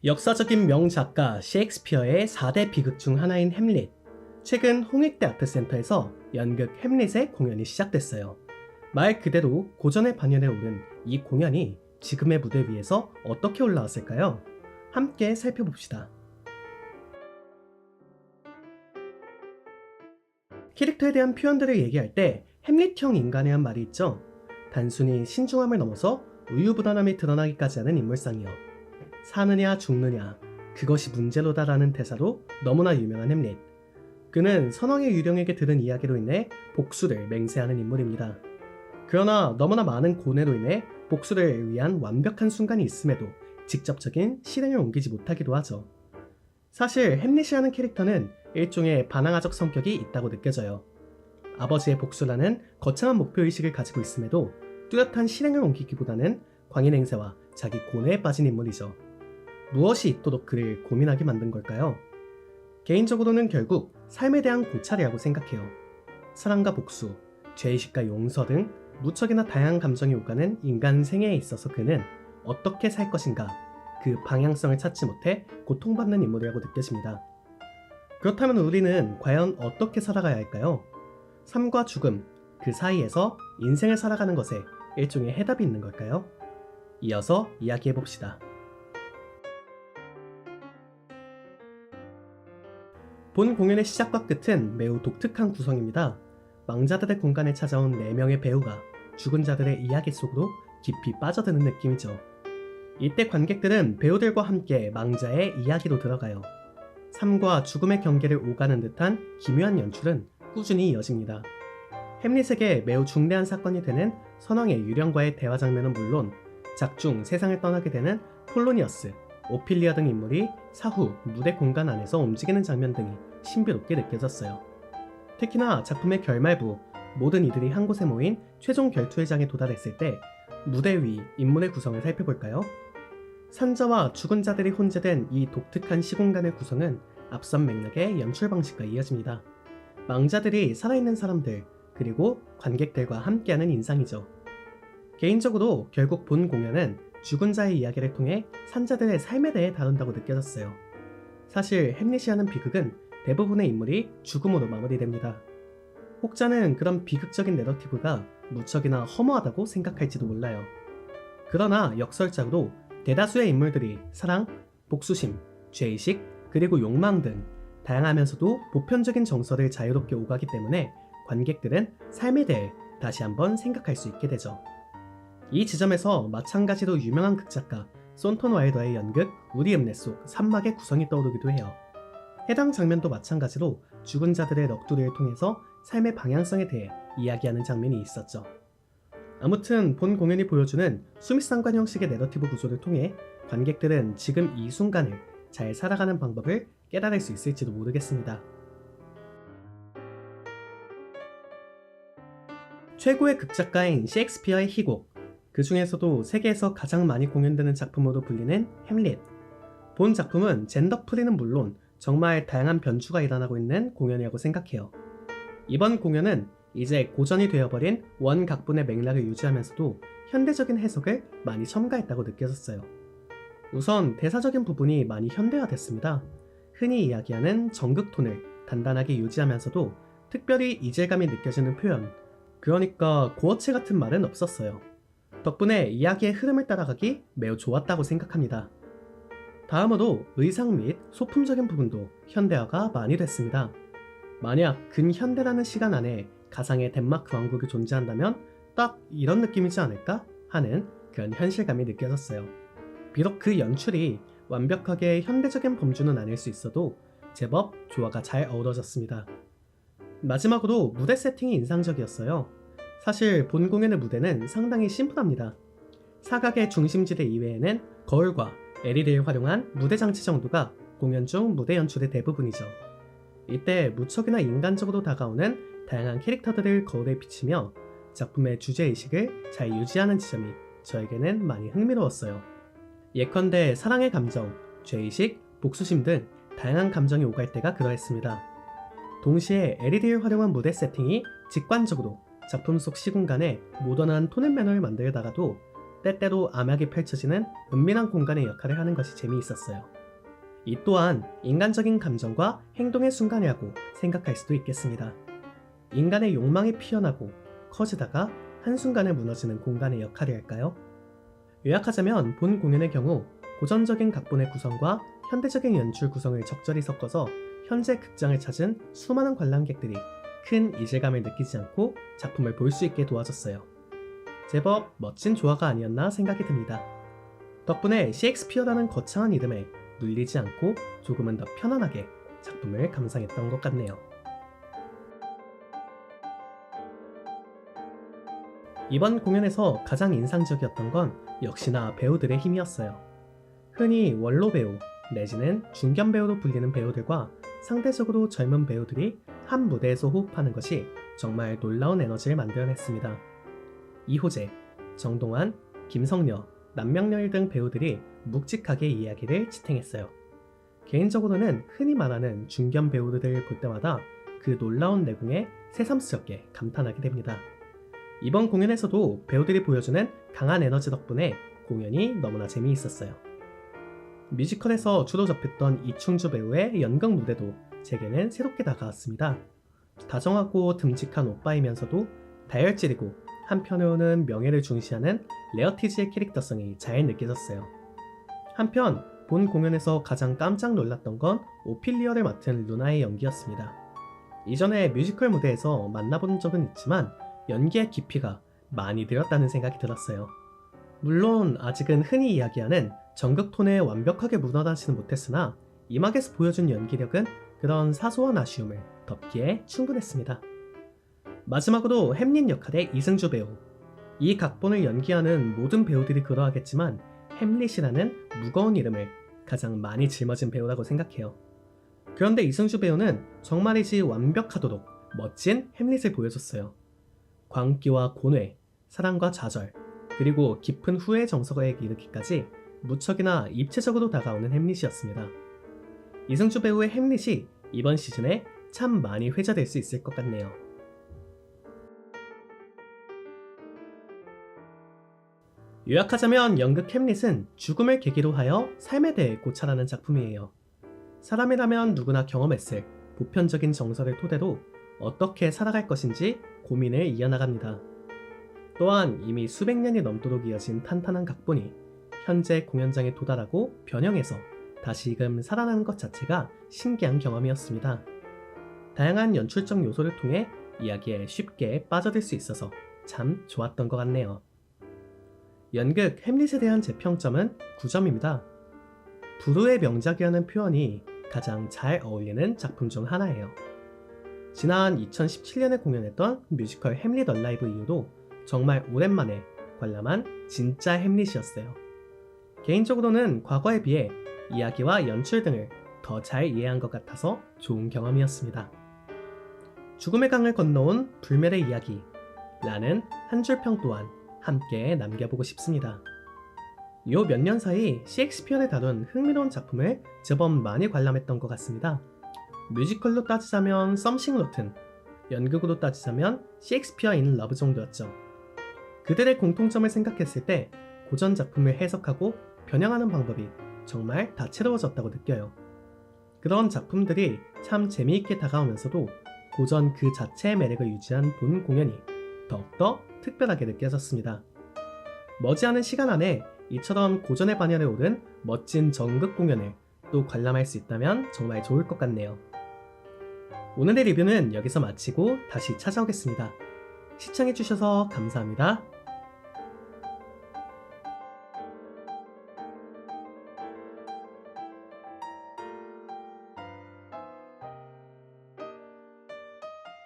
역사적인 명작가 셰익스피어의 4대 비극 중 하나인 햄릿. 최근 홍익대 아트센터에서 연극 햄릿의 공연이 시작됐어요. 말 그대로 고전의 반열에 오른 이 공연이 지금의 무대 위에서 어떻게 올라왔을까요? 함께 살펴봅시다. 캐릭터에 대한 표현들을 얘기할 때 햄릿형 인간이란 말이 있죠. 단순히 신중함을 넘어서 우유부단함이 드러나기까지 하는 인물상이요. 사느냐 죽느냐 그것이 문제로다라는 대사로 너무나 유명한 햄릿. 그는 선왕의 유령에게 들은 이야기로 인해 복수를 맹세하는 인물입니다. 그러나 너무나 많은 고뇌로 인해 복수를 위한 완벽한 순간이 있음에도 직접적인 실행을 옮기지 못하기도 하죠. 사실 햄릿이라는 캐릭터는 일종의 반항아적 성격이 있다고 느껴져요. 아버지의 복수라는 거창한 목표의식을 가지고 있음에도 뚜렷한 실행을 옮기기보다는 광인 행세와 자기 고뇌에 빠진 인물이죠. 무엇이 있도록 그를 고민하게 만든 걸까요? 개인적으로는 결국 삶에 대한 고찰이라고 생각해요. 사랑과 복수, 죄의식과 용서 등 무척이나 다양한 감정이 오가는 인간 생애에 있어서 그는 어떻게 살 것인가 그 방향성을 찾지 못해 고통받는 인물이라고 느껴집니다. 그렇다면 우리는 과연 어떻게 살아가야 할까요? 삶과 죽음, 그 사이에서 인생을 살아가는 것에 일종의 해답이 있는 걸까요? 이어서 이야기해봅시다. 본 공연의 시작과 끝은 매우 독특한 구성입니다. 망자들의 공간에 찾아온 4명의 배우가 죽은 자들의 이야기 속으로 깊이 빠져드는 느낌이죠. 이때 관객들은 배우들과 함께 망자의 이야기로 들어가요. 삶과 죽음의 경계를 오가는 듯한 기묘한 연출은 꾸준히 이어집니다. 햄릿에게 매우 중대한 사건이 되는 선왕의 유령과의 대화 장면은 물론 작중 세상을 떠나게 되는 폴로니어스, 오피리아 등 인물이 사후 무대 공간 안에서 움직이는 장면 등이 신비롭게 느껴졌어요. 특히나 작품의 결말부 모든 이들이 한 곳에 모인 최종 결투의 장에 도달했을 때 무대 위 인물의 구성을 살펴볼까요? 산자와 죽은 자들이 혼재된 이 독특한 시공간의 구성은 앞선 맥락의 연출 방식과 이어집니다. 망자들이 살아있는 사람들 그리고 관객들과 함께하는 인상이죠. 개인적으로 결국 본 공연은 죽은 자의 이야기를 통해 산자들의 삶에 대해 다룬다고 느껴졌어요. 사실 햄릿이 하는 비극은 대부분의 인물이 죽음으로 마무리됩니다. 혹자는 그런 비극적인 내러티브가 무척이나 허무하다고 생각할지도 몰라요. 그러나 역설적으로 대다수의 인물들이 사랑, 복수심, 죄의식, 그리고 욕망 등 다양하면서도 보편적인 정서를 자유롭게 오가기 때문에 관객들은 삶에 대해 다시 한번 생각할 수 있게 되죠. 이 지점에서 마찬가지로 유명한 극작가 손턴 와일더의 연극 우리 읍내 속 산막의 구성이 떠오르기도 해요. 해당 장면도 마찬가지로 죽은 자들의 넋두리를 통해서 삶의 방향성에 대해 이야기하는 장면이 있었죠. 아무튼 본 공연이 보여주는 수미상관 형식의 내러티브 구조를 통해 관객들은 지금 이 순간을 잘 살아가는 방법을 깨달을 수 있을지도 모르겠습니다. 최고의 극작가인 셰익스피어의 희곡, 그 중에서도 세계에서 가장 많이 공연되는 작품으로 불리는 햄릿. 본 작품은 젠더프리는 물론 정말 다양한 변주가 일어나고 있는 공연이라고 생각해요. 이번 공연은 이제 고전이 되어버린 원각본의 맥락을 유지하면서도 현대적인 해석을 많이 첨가했다고 느껴졌어요. 우선 대사적인 부분이 많이 현대화됐습니다. 흔히 이야기하는 정극 톤을 단단하게 유지하면서도 특별히 이질감이 느껴지는 표현, 그러니까 고어체 같은 말은 없었어요. 덕분에 이야기의 흐름을 따라가기 매우 좋았다고 생각합니다. 다음으로 의상 및 소품적인 부분도 현대화가 많이 됐습니다. 만약 근현대라는 시간 안에 가상의 덴마크 왕국이 존재한다면 딱 이런 느낌이지 않을까 하는 그런 현실감이 느껴졌어요. 비록 그 연출이 완벽하게 현대적인 범주는 아닐 수 있어도 제법 조화가 잘 어우러졌습니다. 마지막으로 무대 세팅이 인상적이었어요. 사실 본 공연의 무대는 상당히 심플합니다. 사각의 중심지대 이외에는 거울과 LED를 활용한 무대 장치 정도가 공연 중 무대 연출의 대부분이죠. 이때 무척이나 인간적으로 다가오는 다양한 캐릭터들을 거울에 비치며 작품의 주제의식을 잘 유지하는 지점이 저에게는 많이 흥미로웠어요. 예컨대 사랑의 감정, 죄의식, 복수심 등 다양한 감정이 오갈 때가 그러했습니다. 동시에 LED를 활용한 무대 세팅이 직관적으로 작품 속 시공간에 모던한 톤앤 매너를 만들다가도 때때로 암약이 펼쳐지는 은밀한 공간의 역할을 하는 것이 재미있었어요. 이 또한 인간적인 감정과 행동의 순간이라고 생각할 수도 있겠습니다. 인간의 욕망이 피어나고 커지다가 한순간에 무너지는 공간의 역할이랄까요? 요약하자면 본 공연의 경우 고전적인 각본의 구성과 현대적인 연출 구성을 적절히 섞어서 현재 극장을 찾은 수많은 관람객들이 큰 이질감을 느끼지 않고 작품을 볼 수 있게 도와줬어요. 제법 멋진 조화가 아니었나 생각이 듭니다. 덕분에 셰익스피어라는 거창한 이름에 눌리지 않고 조금은 더 편안하게 작품을 감상했던 것 같네요. 이번 공연에서 가장 인상적이었던 건 역시나 배우들의 힘이었어요. 흔히 원로 배우 내지는 중견 배우로 불리는 배우들과 상대적으로 젊은 배우들이 한 무대에서 호흡하는 것이 정말 놀라운 에너지를 만들어냈습니다. 이호재, 정동환, 김성녀, 남명렬 등 배우들이 묵직하게 이야기를 지탱했어요. 개인적으로는 흔히 말하는 중견 배우들을 볼 때마다 그 놀라운 내공에 새삼스럽게 감탄하게 됩니다. 이번 공연에서도 배우들이 보여주는 강한 에너지 덕분에 공연이 너무나 재미있었어요. 뮤지컬에서 주로 접했던 이충주 배우의 연극 무대도 제게는 새롭게 다가왔습니다. 다정하고 듬직한 오빠이면서도 다혈질이고 한편으로는 명예를 중시하는 레어티즈의 캐릭터성이 잘 느껴졌어요. 한편 본 공연에서 가장 깜짝 놀랐던 건 오피리어를 맡은 루나의 연기였습니다. 이전에 뮤지컬 무대에서 만나본 적은 있지만 연기의 깊이가 많이 늘었다는 생각이 들었어요. 물론 아직은 흔히 이야기하는 전극 톤에 완벽하게 무너나지는 못했으나 이막에서 보여준 연기력은 그런 사소한 아쉬움을 덮기에 충분했습니다. 마지막으로 햄릿 역할의 이승주 배우. 이 각본을 연기하는 모든 배우들이 그러하겠지만 햄릿이라는 무거운 이름을 가장 많이 짊어진 배우라고 생각해요. 그런데 이승주 배우는 정말이지 완벽하도록 멋진 햄릿을 보여줬어요. 광기와 고뇌, 사랑과 좌절, 그리고 깊은 후회의 정서에 이르기까지 무척이나 입체적으로 다가오는 햄릿이었습니다. 이승주 배우의 햄릿이 이번 시즌에 참 많이 회자될 수 있을 것 같네요. 요약하자면 연극 햄릿은 죽음을 계기로 하여 삶에 대해 고찰하는 작품이에요. 사람이라면 누구나 경험했을 보편적인 정서를 토대로 어떻게 살아갈 것인지 고민을 이어나갑니다. 또한 이미 수백 년이 넘도록 이어진 탄탄한 각본이 현재 공연장에 도달하고 변형해서 다시금 살아나는 것 자체가 신기한 경험이었습니다. 다양한 연출적 요소를 통해 이야기에 쉽게 빠져들 수 있어서 참 좋았던 것 같네요. 연극 햄릿에 대한 제 평점은 9점입니다. 불후의 명작이라는 표현이 가장 잘 어울리는 작품 중 하나예요. 지난 2017년에 공연했던 뮤지컬 햄릿 얼라이브 이후로 정말 오랜만에 관람한 진짜 햄릿이었어요. 개인적으로는 과거에 비해 이야기와 연출 등을 더 잘 이해한 것 같아서 좋은 경험이었습니다. 죽음의 강을 건너온 불멸의 이야기 라는 한 줄 평 또한 함께 남겨보고 싶습니다. 요 몇 년 사이 셰익스피어를 다룬 흥미로운 작품을 제법 많이 관람했던 것 같습니다. 뮤지컬로 따지자면 썸씽 로튼, 연극으로 따지자면 셰익스피어 인 러브 정도였죠. 그들의 공통점을 생각했을 때 고전 작품을 해석하고 변형하는 방법이 정말 다채로워졌다고 느껴요. 그런 작품들이 참 재미있게 다가오면서도 고전 그 자체의 매력을 유지한 본 공연이 더욱더 특별하게 느껴졌습니다. 머지않은 시간 안에 이처럼 고전의 반열에 오른 멋진 전극 공연을 또 관람할 수 있다면 정말 좋을 것 같네요. 오늘의 리뷰는 여기서 마치고 다시 찾아오겠습니다. 시청해주셔서 감사합니다.